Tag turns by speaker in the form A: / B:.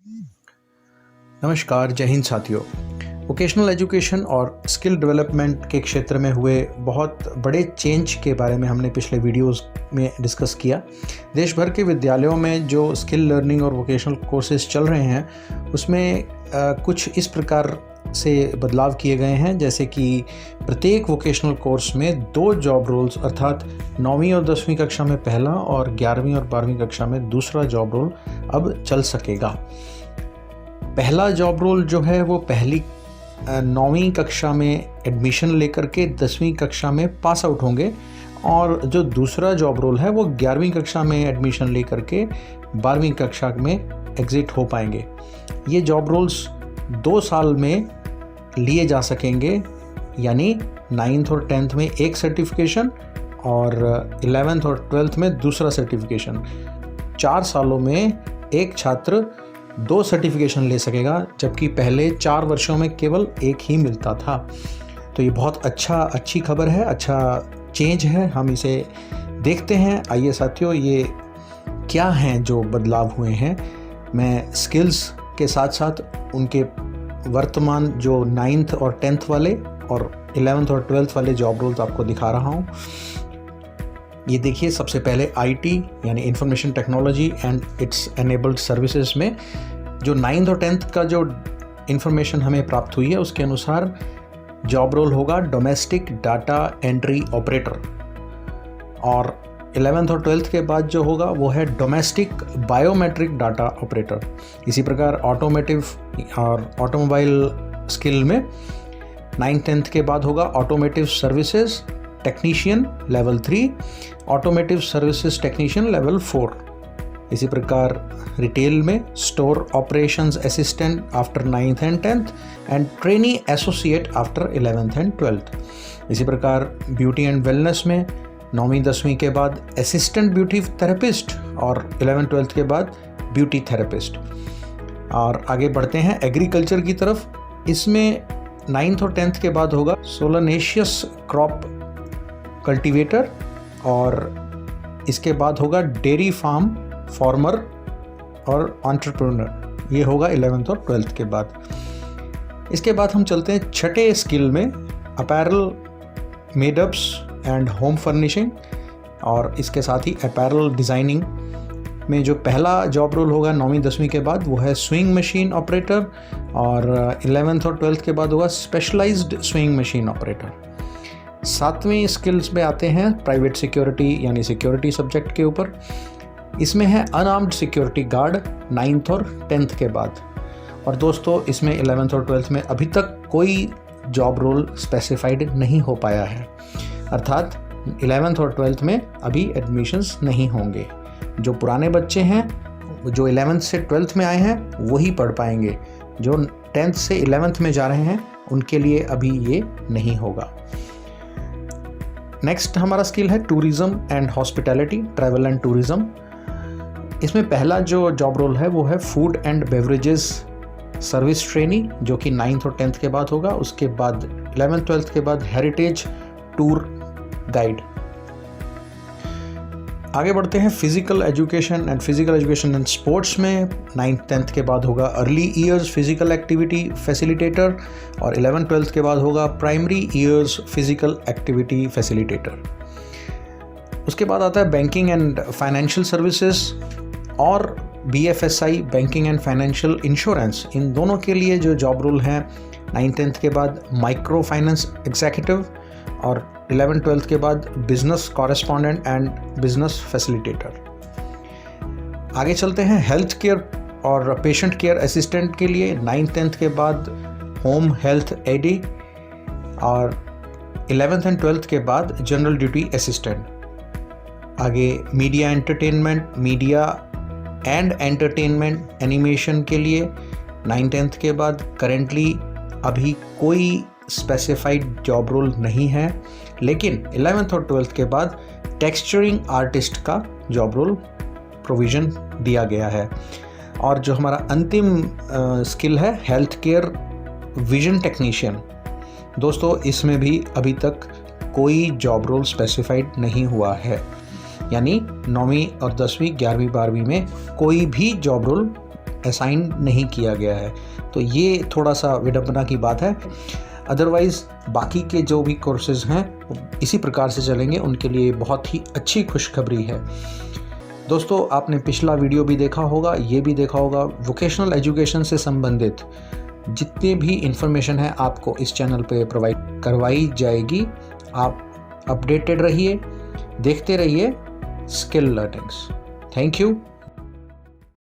A: नमस्कार, जय हिंद साथियों। वोकेशनल एजुकेशन और स्किल डेवलपमेंट के क्षेत्र में हुए बहुत बड़े चेंज के बारे में हमने पिछले वीडियोस में डिस्कस किया। देश भर के विद्यालयों में जो स्किल लर्निंग और वोकेशनल कोर्सेज चल रहे हैं उसमें कुछ इस प्रकार से बदलाव किए गए हैं, जैसे कि प्रत्येक वोकेशनल कोर्स में 2 जॉब रोल्स अर्थात 9वीं और 10वीं कक्षा में पहला और 11वीं और 12वीं कक्षा में दूसरा जॉब रोल अब चल सकेगा। पहला जॉब रोल जो है वो पहली 9वीं कक्षा में एडमिशन लेकर के 10वीं कक्षा में पास आउट होंगे और जो दूसरा जॉब रोल है वो 11वीं कक्षा में एडमिशन लेकर के 12वीं कक्षा में एग्ज़िट हो पाएंगे। ये जॉब रोल्स 2 साल में लिए जा सकेंगे, यानी 9th और 10th में एक सर्टिफिकेशन और 11th और 12th में दूसरा सर्टिफिकेशन। 4 सालों में एक छात्र 2 सर्टिफिकेशन ले सकेगा, जबकि पहले 4 वर्षों में केवल एक ही मिलता था। तो ये बहुत अच्छी खबर है, अच्छा चेंज है। हम इसे देखते हैं। आइए साथियों, ये क्या हैं जो बदलाव हुए हैं। मैं स्किल्स के साथ साथ उनके वर्तमान जो 9th और 10th वाले और 11th और 12th वाले जॉब रोल्स आपको दिखा रहा हूँ। ये देखिए, सबसे पहले आईटी यानी information technology and it's enabled services में जो 9th और 10th का जो इंफॉर्मेशन हमें प्राप्त हुई है उसके अनुसार जॉब रोल होगा डोमेस्टिक डाटा एंट्री ऑपरेटर, और 11th और 12th के बाद जो होगा वो है डोमेस्टिक बायोमेट्रिक डाटा ऑपरेटर। इसी प्रकार ऑटोमेटिव और ऑटोमोबाइल स्किल में 9th-10th के बाद होगा automotive services technician level 3, automotive services technician level 4। इसी प्रकार रिटेल में store operations assistant after 9th and 10th and trainee associate after 11th and 12th। इसी प्रकार ब्यूटी एंड वेलनेस में 9वीं 10वीं के बाद असिस्टेंट ब्यूटी थेरेपिस्ट और 11th-12th के बाद ब्यूटी थेरेपिस्ट। और आगे बढ़ते हैं एग्रीकल्चर की तरफ। इसमें 9th और 10th के बाद होगा सोलनेशियस क्रॉप कल्टीवेटर और इसके बाद होगा डेयरी फार्म फार्मर और एंटरप्रेन्योर। ये होगा 11th और 12th के बाद। इसके बाद हम चलते हैं छठे स्किल में apparel made-ups and home furnishing, और इसके साथ ही अपैरल डिज़ाइनिंग में जो पहला जॉब रोल होगा 9वीं 10वीं के बाद वो है स्विंग मशीन ऑपरेटर, और 11th और 12th के बाद होगा स्पेशलाइज्ड स्विंग मशीन ऑपरेटर। 7वीं स्किल्स में आते हैं प्राइवेट सिक्योरिटी यानी सिक्योरिटी सब्जेक्ट के ऊपर। इसमें है अनआर्म्ड सिक्योरिटी गार्ड 9th और 10th के बाद। और दोस्तों, इसमें 11th और 12th में अभी तक कोई जॉब रोल स्पेसिफाइड नहीं हो पाया है, अर्थात 11th और 12th में अभी एडमिशन्स नहीं होंगे। जो पुराने बच्चे हैं जो 11th से 12th में आए हैं वही पढ़ पाएंगे, जो 10th से 11th में जा रहे हैं उनके लिए अभी ये नहीं होगा। नेक्स्ट हमारा स्किल है tourism and hospitality, travel and tourism. इसमें पहला जो जॉब रोल है वो है food and beverages service trainee, जो कि 9th और 10th के बाद होगा। उसके बाद 11th-12th के बाद हेरिटेज टूर गाइड। आगे बढ़ते हैं फिजिकल एजुकेशन एंड स्पोर्ट्स में 9th-10th के बाद होगा early years physical activity facilitator, और 11th-12th के बाद होगा primary years physical activity facilitator. उसके बाद आता है बैंकिंग एंड फाइनेंशियल सर्विसेज और BFSI banking and financial insurance. इन दोनों के लिए जो जॉब रोल हैं 9th-10th के बाद माइक्रो फाइनेंस एग्जीक्यूटिव, और 11th-12th के बाद business correspondent and business facilitator. आगे चलते हैं हेल्थ केयर और पेशेंट केयर असिस्टेंट के लिए 9th-10th के बाद होम हेल्थ एडी, और 11th एंड 12th के बाद जनरल ड्यूटी असिस्टेंट। आगे मीडिया एंड एंटरटेनमेंट एनिमेशन के लिए 9th-10th के बाद करेंटली अभी कोई स्पेसिफाइड जॉब रोल नहीं है, लेकिन 11th और 12th के बाद टेक्सचरिंग आर्टिस्ट का जॉब रोल प्रोविज़न दिया गया है। और जो हमारा अंतिम स्किल है हेल्थ केयर विजन टेक्नीशियन, दोस्तों इसमें भी अभी तक कोई जॉब रोल स्पेसिफाइड नहीं हुआ है, यानी 9वीं और 10वीं 11वीं 12वीं में कोई भी जॉब रोल असाइन नहीं किया गया है। तो ये थोड़ा सा विडंबना की बात है। अदरवाइज़ बाकी के जो भी कोर्सेज़ हैं इसी प्रकार से चलेंगे, उनके लिए बहुत ही अच्छी खुशखबरी है। दोस्तों, आपने पिछला वीडियो भी देखा होगा, ये भी देखा होगा, वोकेशनल एजुकेशन से संबंधित जितनी भी इंफॉर्मेशन है आपको इस चैनल पे प्रोवाइड करवाई जाएगी। आप अपडेटेड रहिए, देखते रहिए स्किल लर्निंग्स। Thank you.